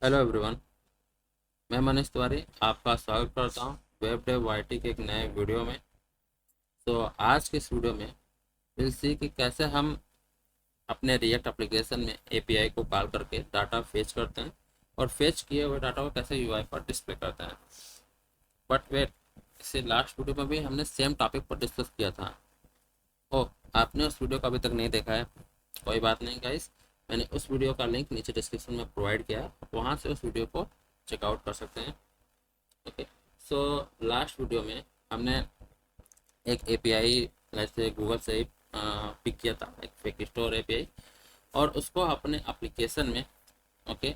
Hello everyone. मैं मनीष तिवारी आपका स्वागत करता हूं वेब डेव वाईटी के एक नए वीडियो में। तो आज के इस वीडियो में विल सी कि कैसे हम अपने रिएक्ट एप्लीकेशन में एपीआई को कॉल करके डाटा फेच करते हैं और फेच किए हुए डाटा को कैसे यूआई पर डिस्प्ले करते हैं। बट वेट, इससे लास्ट वीडियो में भी हमने सेम टॉपिक पर डिस्कस किया था। ओह, आपने उस वीडियो को अभी तक नहीं देखा है, कोई बात नहीं गाइस। मैंने उस वीडियो का लिंक नीचे डिस्क्रिप्शन में प्रोवाइड किया है, वहाँ से उस वीडियो को चेकआउट कर सकते हैं। ओके, सो लास्ट वीडियो में हमने एक एपीआई जैसे गूगल से ही पिक किया था, एक फेक स्टोर एपीआई, और उसको अपने एप्लीकेशन में okay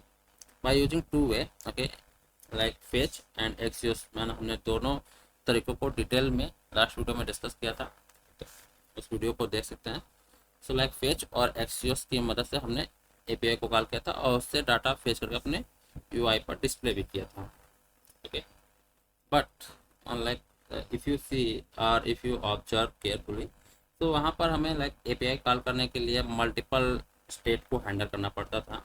by using two way okay like fetch and Axios, मैंने हमने दोनों तरीकों को डिटेल में लास्ट वीडियो में डिस्कस किया था। तो उस वीडियो को देख सकते हैं। सो लाइक फेच और एक्सियोस की मदद से हमने एपीआई को कॉल किया था और उससे डाटा फेच करके अपने यूआई पर डिस्प्ले भी किया था। Okay, but unlike if you see or if you observe carefully, तो वहाँ पर हमें लाइक एपीआई कॉल करने के लिए मल्टीपल स्टेट को हैंडल करना पड़ता था।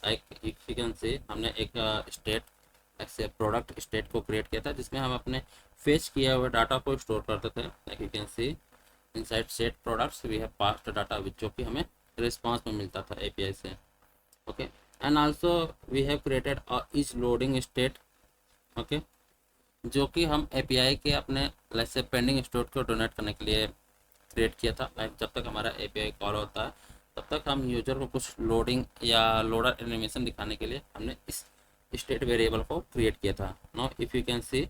लाइक इफ यू कैन सी, हमने एक स्टेट ऐसे प्रोडक्ट स्टेट को क्रिएट किया था जिसमें हम अपने फेच किए हुए डाटा को स्टोर करते थे। Like you can see inside set products we have passed data which, जो कि हमें रिस्पॉन्स में मिलता था एपीआई से। Okay, and also we have created each loading state, okay, जो कि हम एपीआई के अपने लाइक से पेंडिंग स्टोर को डोनेट करने के लिए क्रिएट किया था। लाइक जब तक हमारा एपीआई कॉल होता है तब तक हम यूजर को कुछ लोडिंग या लोडर एनिमेशन दिखाने के लिए हमने इस स्टेट वेरिएबल को क्रिएट किया था। नाउ इफ़ यू कैन सी,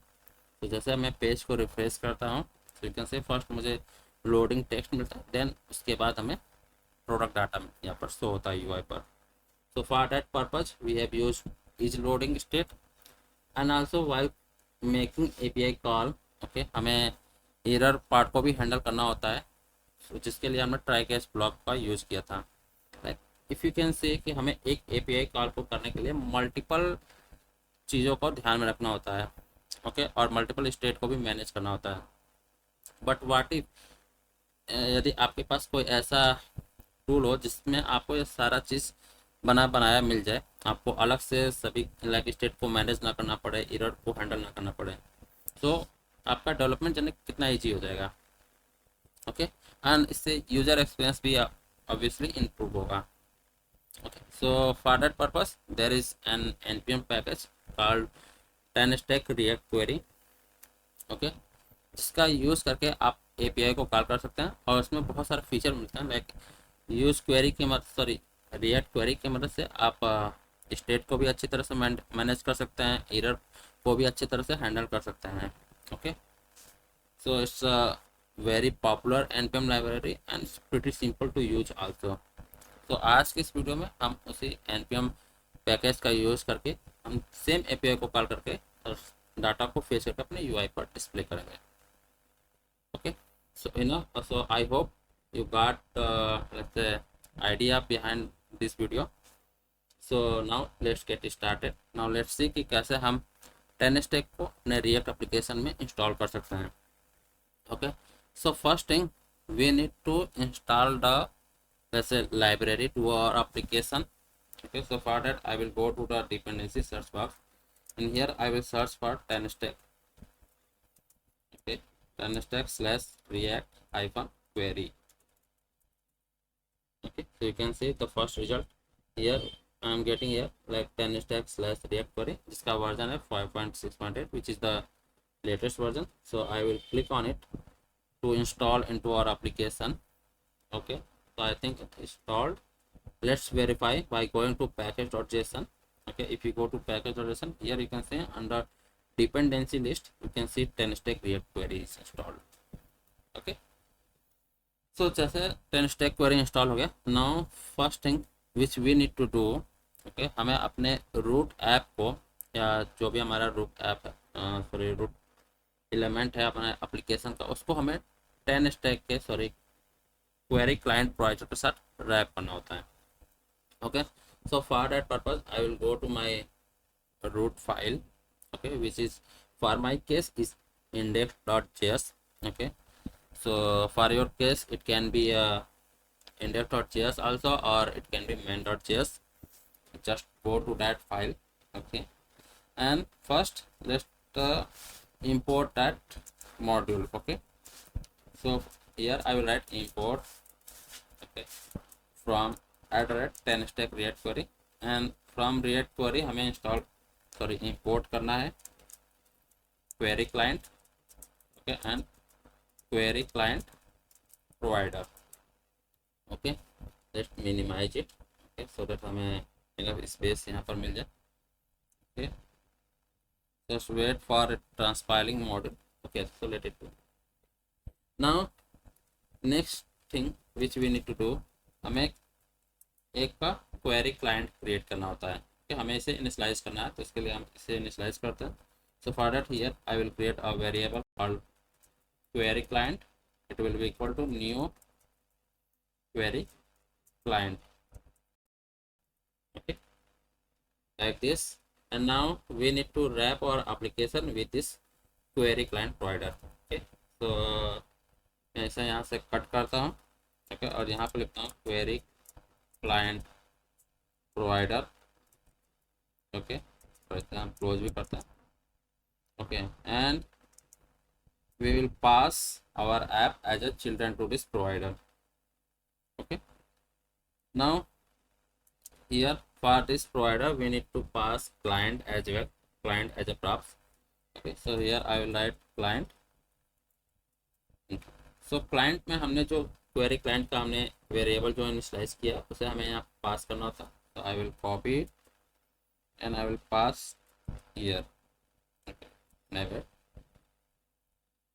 तो जैसे मैं पेज को रिफ्रेश करता हूँ तो यू कैन सी फर्स्ट मुझे लोडिंग टेक्स्ट मिलता है, देन उसके बाद हमें प्रोडक्ट डाटा यहाँ पर शो होता है यूआई पर। So for that purpose we have use is loading state and also while making API call. Okay, हमें एरर पार्ट को भी हैंडल करना होता है, so, जिसके लिए हमने ट्राई कैच ब्लॉक का यूज़ किया था। Like if you can say कि हमें एक एपीआई कॉल को करने के लिए मल्टीपल चीज़ों को ध्यान में रखना होता है। ओके, और मल्टीपल स्टेट को भी मैनेज करना होता है। बट वाट इफ, यदि आपके पास कोई ऐसा टूल हो जिसमें आपको ये सारा चीज़ बना बनाया मिल जाए, आपको अलग से सभी लाइक स्टेट को मैनेज ना करना पड़े, एरर को हैंडल ना करना पड़े, तो आपका डेवलपमेंट जर्नी कितना ईजी हो जाएगा। ओके, एंड इससे यूजर एक्सपीरियंस भी ऑब्वियसली इम्प्रूव होगा। Okay, so for that purpose there is an npm package called 10 stack react query। Okay, जिसका यूज़ करके आप एपीआई को कॉल कर सकते हैं और उसमें बहुत सारे फीचर मिलते हैं। लाइक यूज़ क्वेरी की मदद, सॉरी, रिएक्ट क्वेरी की मदद से आप स्टेट को भी अच्छी तरह से मैनेज कर सकते हैं, एरर को भी अच्छी तरह से हैंडल कर सकते हैं। Okay, so it's very popular npm library and it's pretty simple to use also. तो आज के इस वीडियो में हम उसी npm पैकेज का यूज़ करके हम सेम एपीआई को कॉल करके डाटा को फेच करके अपने यूआई पर डिस्प्ले करेंगे। Okay, so so I hope you got let's say idea behind this video. So now let's get started. Now let's see कि कैसे हम 10 stack को अपने React application में इंस्टॉल कर सकते हैं। Okay, so first thing we need to install the let's say library to our application. Okay, so for that I will go to the dependency search box and here I will search for 10 stack. Okay, 10 stack slash react hyphen query. Okay, so you can see the first result here. I am getting here like 10 stack slash react query, जिसका version है 5.6.8, which is the latest version. So I will click on it to install into our application. Okay, so I think it's installed. Let's verify by going to package.json. Okay, if you go to package.json, here you can see under dependency list you can see 10 stack react query is installed. Okay, so जैसे 10 stack query install हो गया, now first thing which we need to do, okay, हमें अपने root app को या जो भी हमारा रूट ऐप है, सॉरी रूट एलिमेंट है अपने एप्लीकेशन का, उसको हमें 10 stack के सॉरी क्वेरी क्लाइंट प्रोवाइडर के साथ रैप करना होता है। Okay, so for that purpose I will go to my root file, okay, which is for my case is index.js. Okay, so for your case it can be index.js also or it can be main.js. Just go to that file Okay, and first let's import that module. Okay, so here I will write import, okay, from @10stack react query, and from react query हमें install import करना है query client, okay, and query client provider. Okay, let's minimize it, okay, so that हमें enough space यहाँ पर मिल जाए. Okay, just wait for a transpiling module. Okay, so let it do. Now next thing which we need to do, हमें एक का query client create करना होता है कि हमें इसे इनिशियलाइज करना है, तो इसके लिए हम इसे इनिशियलाइज करते हैं. So for that here I will create a variable called query client. It will be equal to new query client, okay, like this. And now we need to wrap our application with this query client provider. Okay, so मैं इसे यहाँ से cut करता हूँ, okay, और यहाँ पर लिखता हूँ query client provider. ओके, तो इसे हम क्लोज भी करते हैं. Okay, and we will pass our app as a children to this provider. Okay, now here for this provider we need to pass client as well, client as a props. Okay, so here I will write client. So client में हमने जो query client का हमने variable जो initialise किया उसे हमें यहाँ पास करना होता. तो I will copy it and I will pass here. Okay, never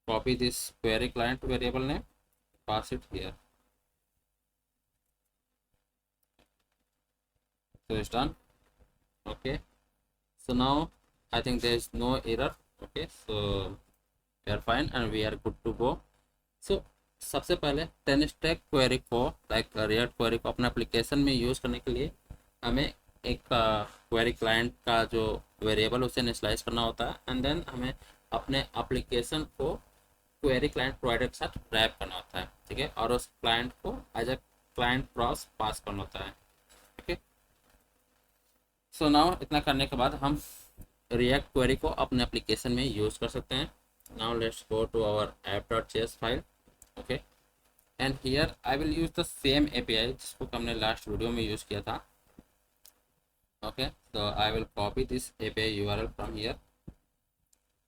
copy this query client variable name, pass it here. So it's done. Okay, so now I think there is no error. Okay, so we are fine and we are good to go. So सबसे पहले 10 stack query को like react query को अपने application में use करने के लिए हमें एक क्वेरी क्लाइंट का जो वेरिएबल उसे इनिशियलाइज करना होता है, एंड देन हमें अपने एप्लीकेशन को क्वेरी क्लाइंट प्रोवाइडर के साथ रैप करना होता है. ठीक है, और उस क्लाइंट को एज अ क्लाइंट प्रॉस पास करना होता है. ओके, सो नाउ इतना करने के बाद हम रिएक्ट क्वेरी को अपने एप्लीकेशन में यूज़ कर सकते हैं. Now let's go to our app.js file. Okay, and here I will use the same API जिसको हमने लास्ट वीडियो में यूज़ किया था. Okay, so I will copy this API URL from here.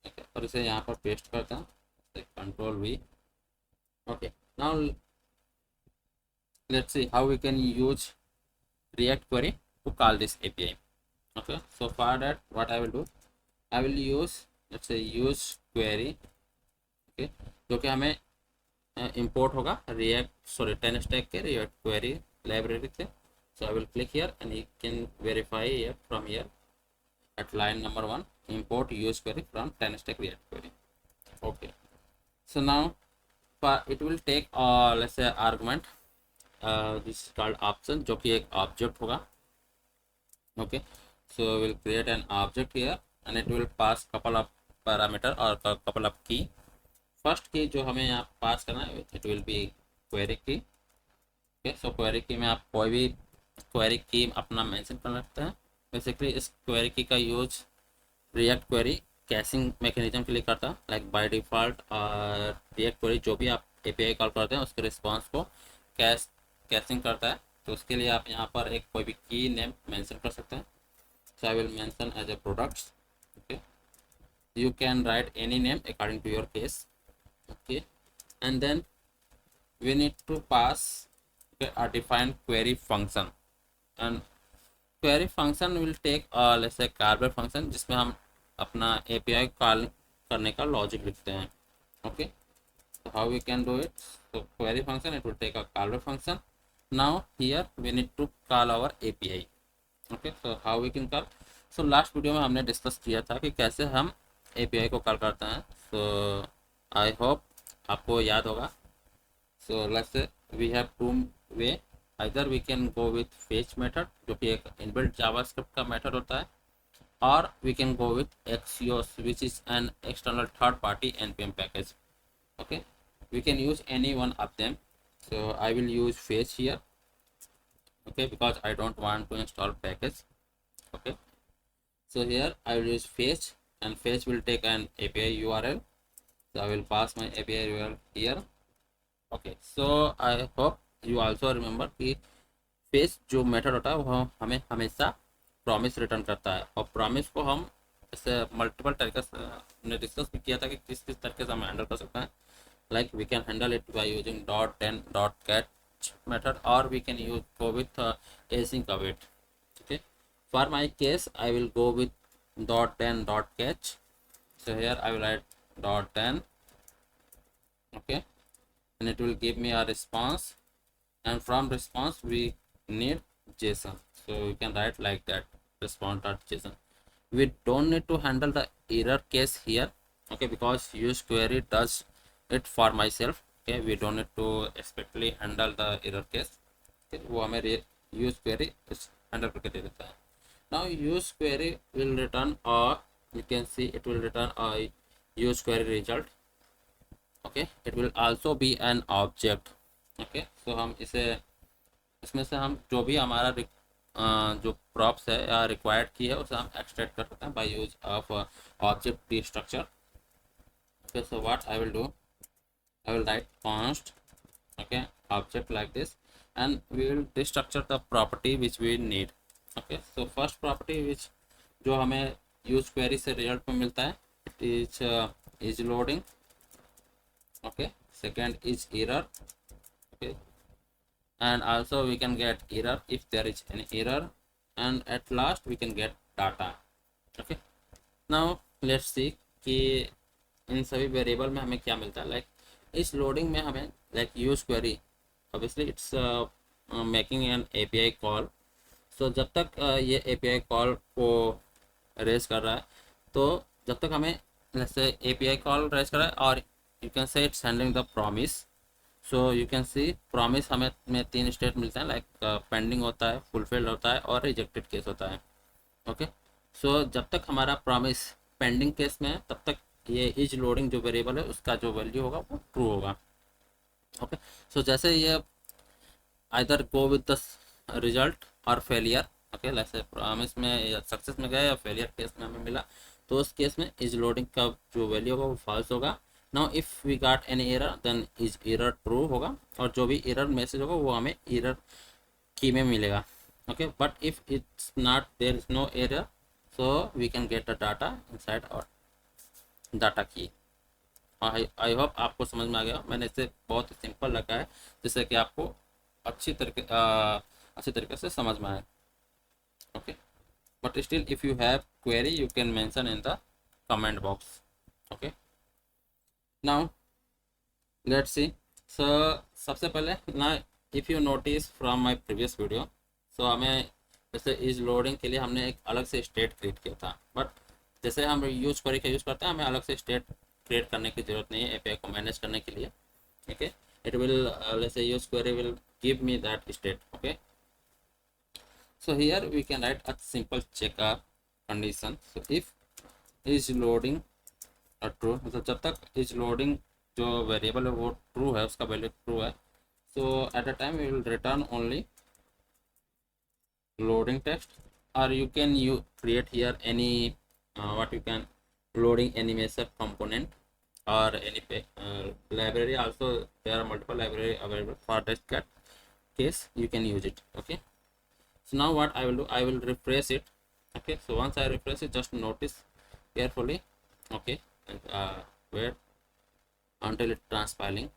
Okay, और इसे यहाँ पर पेस्ट करता हूँ, Ctrl+V. Okay, now let's see how we can use React query to call this API. Okay, so for that what I will do, I will use, let's say, use query. Okay, जो कि हमें import होगा React 10 stack के React query library से. So I will click here and you can verify here from here at line number 1, import use query from 10 stack React query. Okay, so now it will take let's say argument, this is called option, जो कि एक object होगा. Okay, so we'll create an object here and it will pass couple of parameter or couple of key. First key जो हमें यहाँ पास करना है it will be query key. Okay, so query key में आप कोई भी query key अपना मेंशन कर सकते हैं. बेसिकली इस query key का use React query caching mechanism के लिए करता है. Like by default React query जो भी आप API कॉल करते हैं उसके रिस्पॉन्स को कैशिंग करता है. तो उसके लिए आप यहाँ पर एक कोई भी की नेम मेंशन कर सकते हैं. So I will mention as a products. Okay, you can write any name according to your case. Okay, and then we need to pass a defined query function, and query function will take let's say callback function जिसमें हम अपना API call करने का logic लिखते हैं. Okay, so how we can do it? So query function, it will take a callback function. Now here we need to call our API. Okay, so how we can call? So last video में हमने discuss किया था कि कैसे हम API को call करते हैं. So I hope आपको याद होगा. So let's say we have two way. Either we can go with fetch method जो कि एक inbuilt JavaScript का method होता है, or we can go with Axios which is an external third party npm package. Okay, we can use any one of them. So I will use fetch here. Okay, because I don't want to install package. Okay, So here I will use fetch, and fetch will take an API URL. So I will pass my API URL here. Okay, so I hope you also remember कि face जो method होता है वो हमें हमेशा promise return करता है, और प्रॉमिस को हम ऐसे मल्टीपल तरीके से हमने डिस्कस भी किया था कि किस किस तरीके से हम हैंडल कर सकते हैं. Like we can handle it by using dot and dot catch method, और we can use go with async await. Okay, for my case I will go with dot and dot catch. So here I will add dot and, okay, and it will give me a response, and from response we need JSON, so you can write like that, response.json. We don't need to handle the error case here, okay, because use query does it for myself. Okay, we don't need to explicitly handle the error case. Okay, वो हमें use query handle करके दे देता है. Now use query will return, or you can see it will return a use query result. Okay, it will also be an object. Okay, so हम इसे इसमें से हम जो भी हमारा जो प्रॉप्स है या रिक्वायर्ड की है उसे हम एक्सट्रैक्ट कर सकते हैं by use of object tree structure. Okay, so what I will do, I will write const, okay, object like this, and we will destructure the property which we need. Okay, so first property which जो हमें use query से result में मिलता है, it is loading. Okay, second is error. Okay, and also we can get error if there is any error, and at last we can get data. Okay, now let's see कि इन सभी variable में हमें क्या मिलता है. Like इस loading में हमें like use query obviously it's making an API call. So जब तक ये एपीआई कॉल को रेज कर रहा है, तो जब तक हमें जैसे एपीआई कॉल रेज कर रहा है, और you can say it's handling the promise. So you can C promise हमें में 3 स्टेट मिलते हैं, लाइक पेंडिंग होता है, फुलफिल्ड होता है, और रिजेक्टेड केस होता है. ओके, सो जब तक हमारा प्रॉमिस पेंडिंग केस में है तब तक ये इज लोडिंग जो वेरिएबल है उसका जो वैल्यू होगा वो ट्रू होगा. ओके, सो जैसे ये either go with the result और फेलियर. ओके, जैसे प्रॉमिस में सक्सेस में गया या फेलियर केस में हमें मिला, तो उस केस में इज लोडिंग का जो वैल्यू होगा वो फॉल्स होगा. Now if we got any error then is error true होगा, और जो भी एरर मैसेज होगा वो हमें एरर की में मिलेगा. Okay, but if it's not there is no error, so we can get the data inside और डाटा की. आई होप आपको समझ में आ गया. मैंने इसे बहुत ही सिंपल रखा है जिससे कि आपको अच्छी तरीके से समझ में आए. Okay, but still if you have query you can mention in the comment box. Okay, now let's see. So सबसे पहले ना, if you notice from my previous video, so हमें जैसे इज लोडिंग के लिए हमने एक अलग से स्टेट क्रिएट किया था, बट जैसे हम यूज क्वेरी का यूज़ करते हैं हमें अलग से स्टेट क्रिएट करने की ज़रूरत नहीं है एपीआई को मैनेज करने के लिए. Okay, it will let's say use query will give me that state. Okay, so here we can write a simple check condition. So if is loading a true, मतलब जब तक is loading जो variable है वो true है, उसका value true है, so at a time we will return only loading text, or you can create here any what you can loading animation component or any library. Also there are multiple library available for this case, you can use it. Okay, so now what I will do, I will refresh it. Okay, so once I refresh it, just notice carefully. Okay, and wait until it transpiling.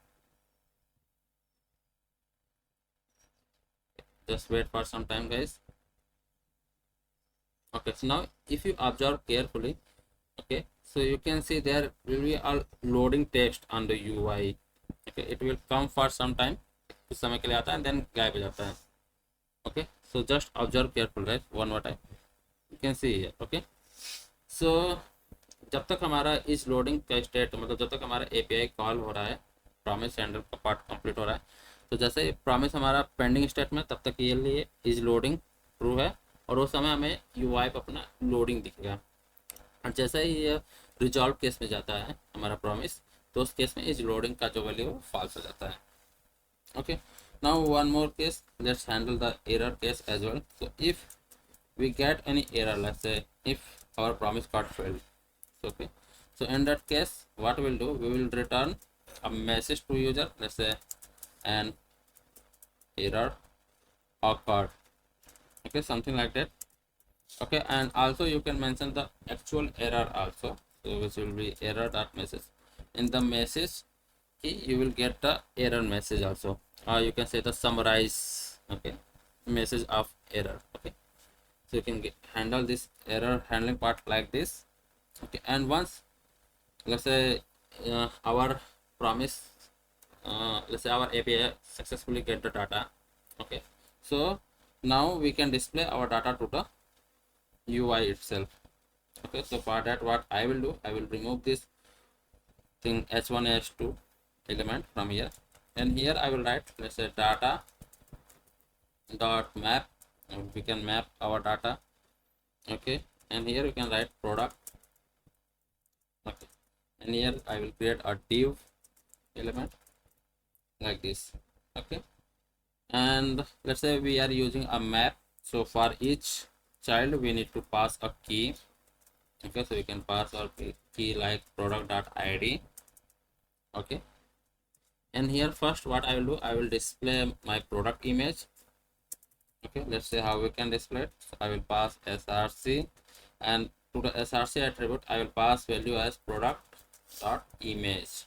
Just wait for some time, guys. Okay, so now if you observe carefully, okay, so you can see there will be a loading text on the UI. Okay, it will come for some time, कुछ समय के लिए आता है, then गायब हो जाता है. Okay, so just observe careful guys, one more time. You can see here. Okay, so जब तक हमारा इस लोडिंग का स्टेट, मतलब जब तक हमारा API कॉल हो रहा है, प्रॉमिस हैंडल का पार्ट कंप्लीट हो रहा है, तो जैसे प्रॉमिस हमारा पेंडिंग स्टेट में, तब तक ये लिए इज लोडिंग ट्रू है, और उस समय हमें UI पर अपना लोडिंग दिखेगा. और जैसे ही ये रिजॉल्व केस में जाता है हमारा प्रॉमिस, तो उस केस में इज लोडिंग का जो वैल्यू है फॉल्स हो जाता है. Okay, now one more case, let's handle the error case as well. So if we get any error, let's say if our promise got failed. Okay, so in that case what we'll do, we will return a message to user, let's say an error occurred. Okay, something like that. Okay, and also you can mention the actual error also, so which will be error dot message. In the message key you will get the error message also, or you can say the summarize, okay, message of error. Okay, so you can handle this error handling part like this. Okay, and once, let's say our promise, let's say our API successfully get the data. Okay, so now we can display our data to the UI itself. Okay, so for that what I will do, I will remove this thing h1 h2 element from here, and here I will write, let's say data dot map, and we can map our data. Okay, and here you can write product. Okay, and here I will create a div element like this. Okay, and let's say we are using a map, so for each child we need to pass a key. Okay, so we can pass our key like product dot id. Okay, and here first what I will do, I will display my product image. Okay, let's see how we can display it. So I will pass src, and to the src attribute I will pass value as product dot image.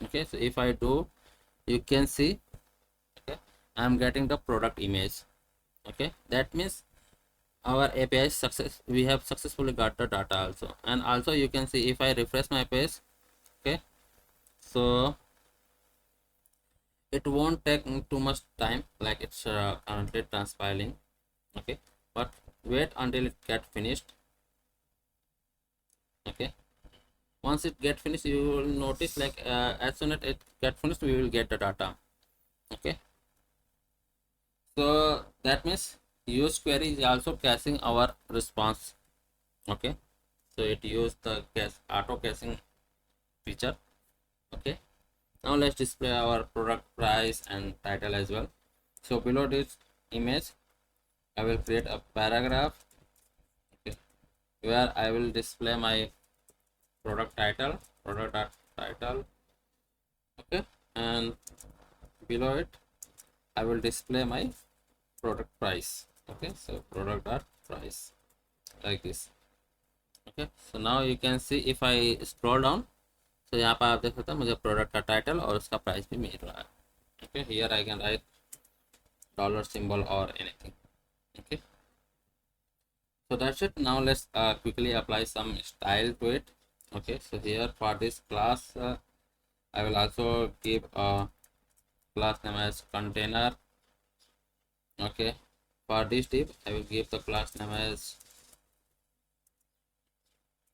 Okay, so if I do, you can see, okay, I'm getting the product image. Okay, that means our API success, we have successfully got the data also. And also you can see if I refresh my page, okay, so it won't take too much time, like it's currently transpiling. Okay, but wait until it get finished. Okay, once it get finished you will notice, like as soon as it get finished we will get the data. Okay, so that means use query is also caching our response. Okay, so it used the cache auto caching feature. Okay, now let's display our product price and title as well. So below this image I will create a paragraph, okay, where I will display my product title, product title. Okay, and below it I will display my product price. Okay, so product dot price like this. Okay, so now you can see if I scroll down, तो यहाँ पर आप देख सकते हैं मुझे product का title और उसका प्राइस भी मिल रहा है. Okay, here I can write dollar symbol और anything. Okay, so that's it. Now let's quickly apply some style to it. Okay, so here for this class I will also give a class name as container. Okay, for this div I will give the class name as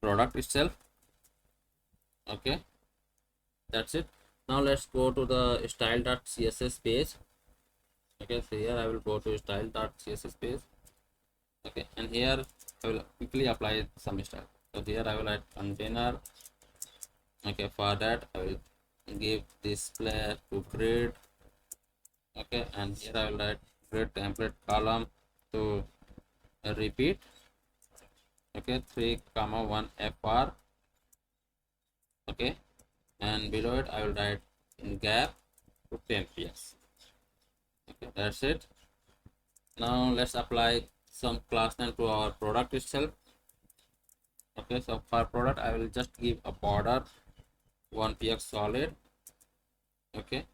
product itself. Okay, that's it. Now let's go to the style.css page. Okay, so here I will go to style.css page. Okay, and here I will quickly apply some style. So here I will add container. Okay, for that I will give display to grid. Okay, and here I will add grid template column to repeat. Okay, 3,1 fr. Okay, and below it I will write gap to 10 px. Okay, that's it. Now let's apply some class name to our product itself. Okay, so for product I will just give a border 1 px solid. Okay,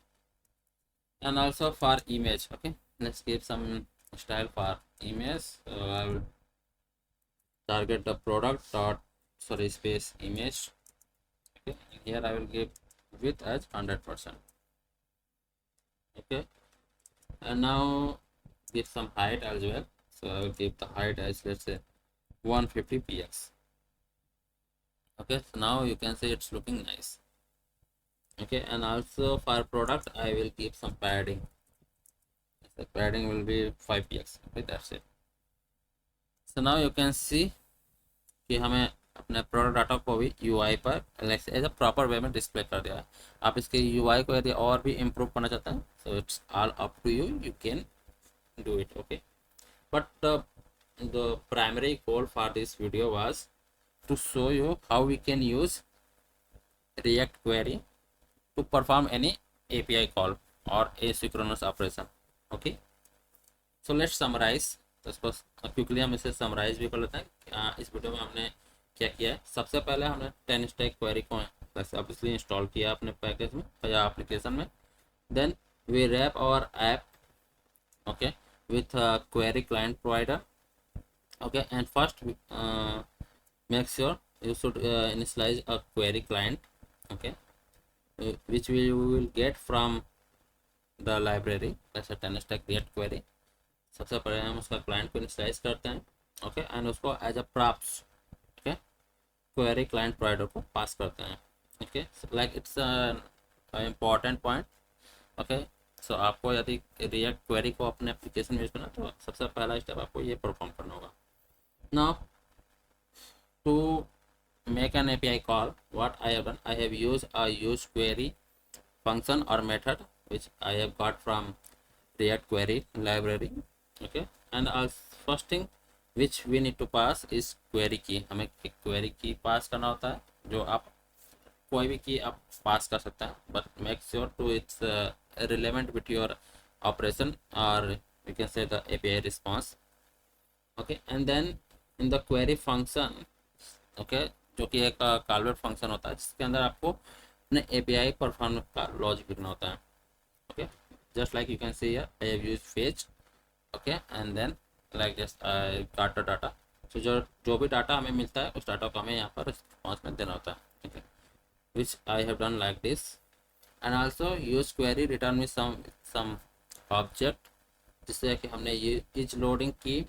and also for image, okay, let's give some style for image. So I will target the product dot space image. Okay, and here I will give width as 100%. Okay, and now give some height as well. So I will give the height as, let's say, 150 px. Okay, so now you can see it's looking nice. Okay, and also for product I will give some padding. The padding will be 5 px. Okay, that's it. So now you can see कि हमें अपने product data को भी UI पर as a proper way में display कर दिया है. आप इसके यूआई को यदि और भी इम्प्रूव करना चाहते हैं, so it's all up to you, you can do it. Okay, but the primary goal for this video was to show you how we can use React query to perform any API call or asynchronous operation. Okay, so let's summarize. तो इसको quickly हम इसे summarise भी कर लेते हैं। इस video में हमने क्या किया है, सबसे पहले हमने 10 स्टैक क्वेरी को वैसे ऑब्वियसली इंस्टॉल किया अपने पैकेज में या एप्लीकेशन में। Then we wrap our app okay with a query client provider. Okay, and first make sure you should initialize a query client, okay, which we will get from the library that's a 10 stack react query. सबसे पहले हम उसका client को initialise करते हैं, okay, and उसको as a props, okay, query client provider को pass करते हैं, okay, like it's important point, okay. So आपको यदि रिएक्ट क्वेरी को अपने एप्लीकेशन में यूज करना तो सबसे पहला स्टेप आपको ये परफॉर्म करना होगा। Now to make an API call, what I have done, I have used a use query function or method which I have got from React query library, okay, and first thing which we need to pass is query key। हमें query key पास करना होता है, जो आप कोई भी की आप पास कर सकते हैं, but make sure to it's relevant with your operation or you can say the API response, okay, and then in the query function, okay, जो कि एक कॉलवेट फंक्शन होता है जिसके अंदर आपको अपने API परफॉर्म का लॉजिक लिखना होता है, okay, just like you can see here I have used fetch, okay, and then like just I got the data. So जो भी डाटा हमें मिलता है उस डाटा को हमें यहाँ पर रिस्पॉन्स में देना होता है, okay, which I have done like this, and also use query return में सम ऑब्जेक्ट, जिससे कि हमने ये इज लोडिंग की,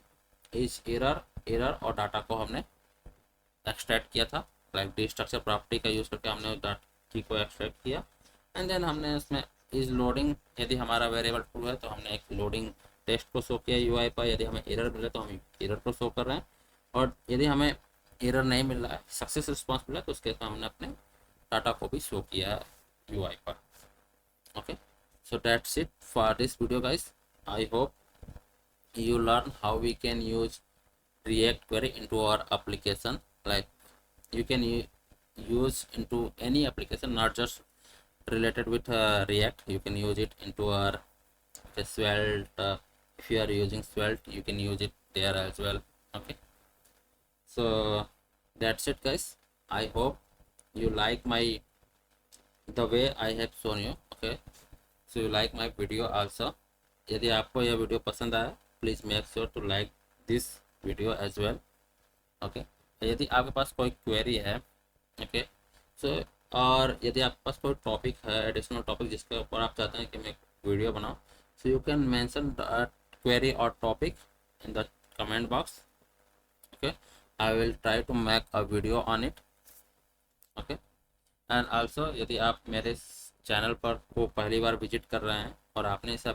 इज एरर और डाटा को हमने एक्सट्रैक्ट किया था, लाइक डी स्ट्रक्चर प्रॉपर्टी का यूज़ करके हमने उस डाटा की को एक्सट्रैक्ट किया, एंड देन हमने इसमें इज लोडिंग, यदि हमारा वेरिएबल ट्रू है तो हमने एक लोडिंग टेक्स्ट को शो किया यूआई पर, यदि हमें एरर मिले तो हम एरर को शो कर रहे हैं, और यदि हमें एरर नहीं मिल रहा है, सक्सेस रिस्पॉन्स मिला, तो उसके साथ हमने अपने डाटा को भी शो किया है यूआई पर, okay. So that's it for this video guys. I hope you learn how we can use React query into our application, like you can use into any application, not just related with React. You can use it into our Svelte, if you are using Svelte you can use it there as well, okay. So that's it guys, I hope you like my the way I have shown you, okay, so you like my video also। यदि आपको यह video पसंद आया please make sure to like this video as well, okay. यदि आपके पास कोई query है, okay, सो और यदि आपके पास कोई टॉपिक है, एडिशनल टॉपिक जिसके ऊपर आप चाहते हैं कि मैं वीडियो बनाऊँ, so you can mention the query और topic in the comment box, okay, I will try to make a video on it, okay. And also यदि आप मेरे चैनल पर को पहली बार विजिट कर रहे हैं और आपने इसे